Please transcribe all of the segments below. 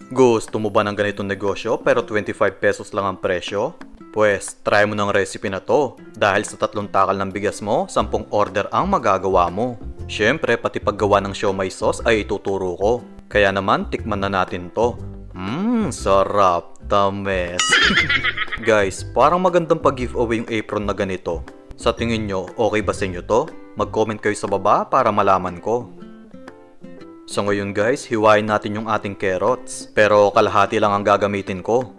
Gusto mo ba ng ganitong negosyo pero 25 pesos lang ang presyo? Pues, try mo ng recipe na to. Dahil sa 3 takal ng bigas mo, 10 order ang magagawa mo. Syempre, pati paggawa ng siomai sauce ay ituturo ko. Kaya naman, tikman na natin to. Sarap. Tames. Guys, parang magandang pag-giveaway yung apron na ganito. Sa tingin nyo, okay ba sa inyo to? Mag-comment kayo sa baba para malaman ko. So ngayon guys, hiwain natin yung ating carrots. Pero kalahati lang ang gagamitin ko.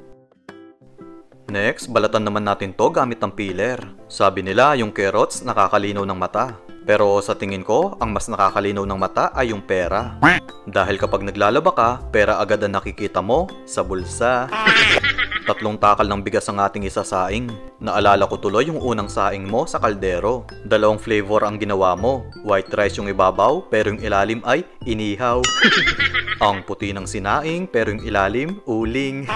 Next, balatan naman natin to gamit ng peeler. Sabi nila yung carrots nakakalinaw ng mata. Pero sa tingin ko, ang mas nakakalinaw ng mata ay yung pera. Dahil kapag naglalaba ka, pera agad ang nakikita mo sa bulsa. 3 takal ng bigas ang ating isasaing. Naalala ko tuloy yung unang saing mo sa kaldero. 2 flavor ang ginawa mo. White rice yung ibabaw, pero yung ilalim ay inihaw. Ang puti ng sinaing, pero yung ilalim, uling.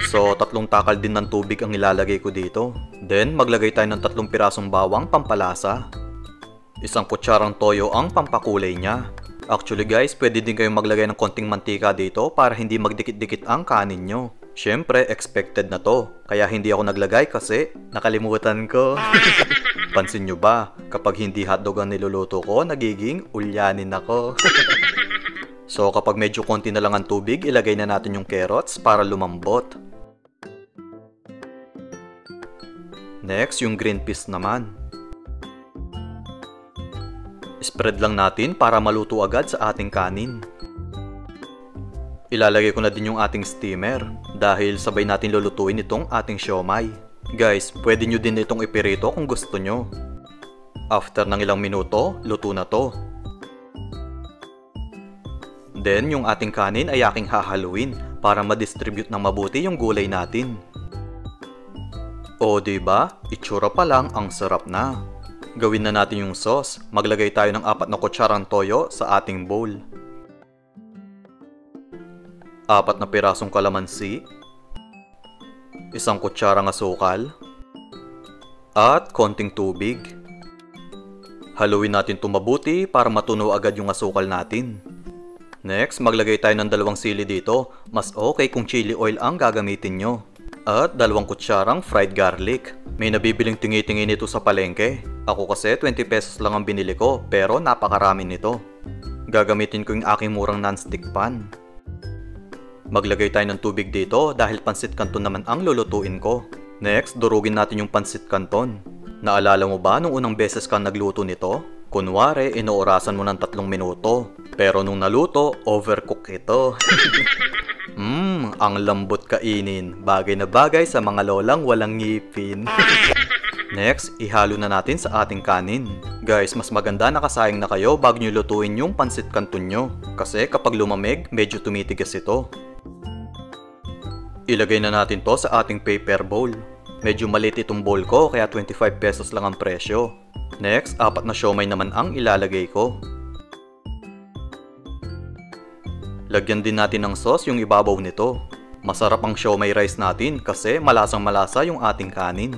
So, 3 takal din ng tubig ang ilalagay ko dito. Then, maglagay tayo ng 3 pirasong bawang pampalasa. 1 kutsarang toyo ang pampakulay niya. Actually guys, pwede din kayong maglagay ng konting mantika dito para hindi magdikit-dikit ang kanin nyo. Syempre, expected na to. Kaya hindi ako naglagay kasi nakalimutan ko. Pansin nyo ba, kapag hindi hotdog ang niluluto ko, nagiging ulyanin ako. So kapag medyo konti na lang ang tubig, ilagay na natin yung carrots para lumambot. Next, yung green peas naman. Spread lang natin para maluto agad sa ating kanin. Ilalagay ko na din yung ating steamer dahil sabay natin lulutuin itong ating siomai. Guys, pwede nyo din itong ipirito kung gusto nyo. After ng ilang minuto, luto na to. Then, yung ating kanin ay aking hahaluin para ma-distribute ng mabuti yung gulay natin. O diba? Itsura pa lang, ang sarap na. Gawin na natin yung sauce. Maglagay tayo ng 4 na kutsarang toyo sa ating bowl. 4 na pirasong kalamansi. 1 kutsarang asukal. At konting tubig. Haluin natin ito mabuti para matunaw agad yung asukal natin. Next, maglagay tayo ng 2 sili dito. Mas okay kung chili oil ang gagamitin nyo. At 2 kutsarang fried garlic. May nabibiling tingi-tingi nito sa palengke. Ako kasi 20 pesos lang ang binili ko, pero napakarami nito. Gagamitin ko yung aking murang non-stick pan. Maglagay tayo ng tubig dito dahil pansit canton naman ang lulutuin ko. Next, durugin natin yung pansit canton. Naalala mo ba nung unang beses kang nagluto nito? Kunwari, inoorasan mo ng 3 minuto. Pero nung naluto, overcook ito. Ang lambot kainin. Bagay na bagay sa mga lolang walang ngipin. Next, ihalo na natin sa ating kanin. Guys, mas maganda nakasayang na kayo bago nyo lutuin yung pansit canton nyo. Kasi kapag lumamig, medyo tumitigas ito. Ilagay na natin to sa ating paper bowl. Medyo maliit itong bowl ko kaya 25 pesos lang ang presyo. Next, 4 na siomai naman ang ilalagay ko. Lagyan din natin ng sauce yung ibabaw nito. Masarap ang siomai rice natin kasi malasang malasa yung ating kanin.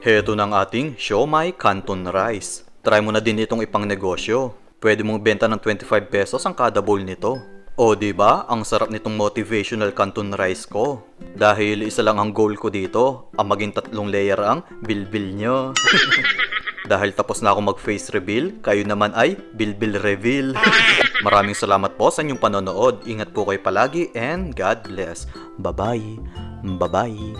Heto ng ating siomai canton rice. Try mo na din itong ipang negosyo. Pwede mong benta ng 25 pesos ang kada bowl nito. O diba, ang sarap nitong motivational canton rice ko. Dahil isa lang ang goal ko dito, ang maging 3 layer ang bilbil nyo. Dahil tapos na ako mag-face reveal, kayo naman ay bilbil reveal. Maraming salamat po sa inyong panonood. Ingat po kayo palagi and God bless. Bye-bye. Bye-bye.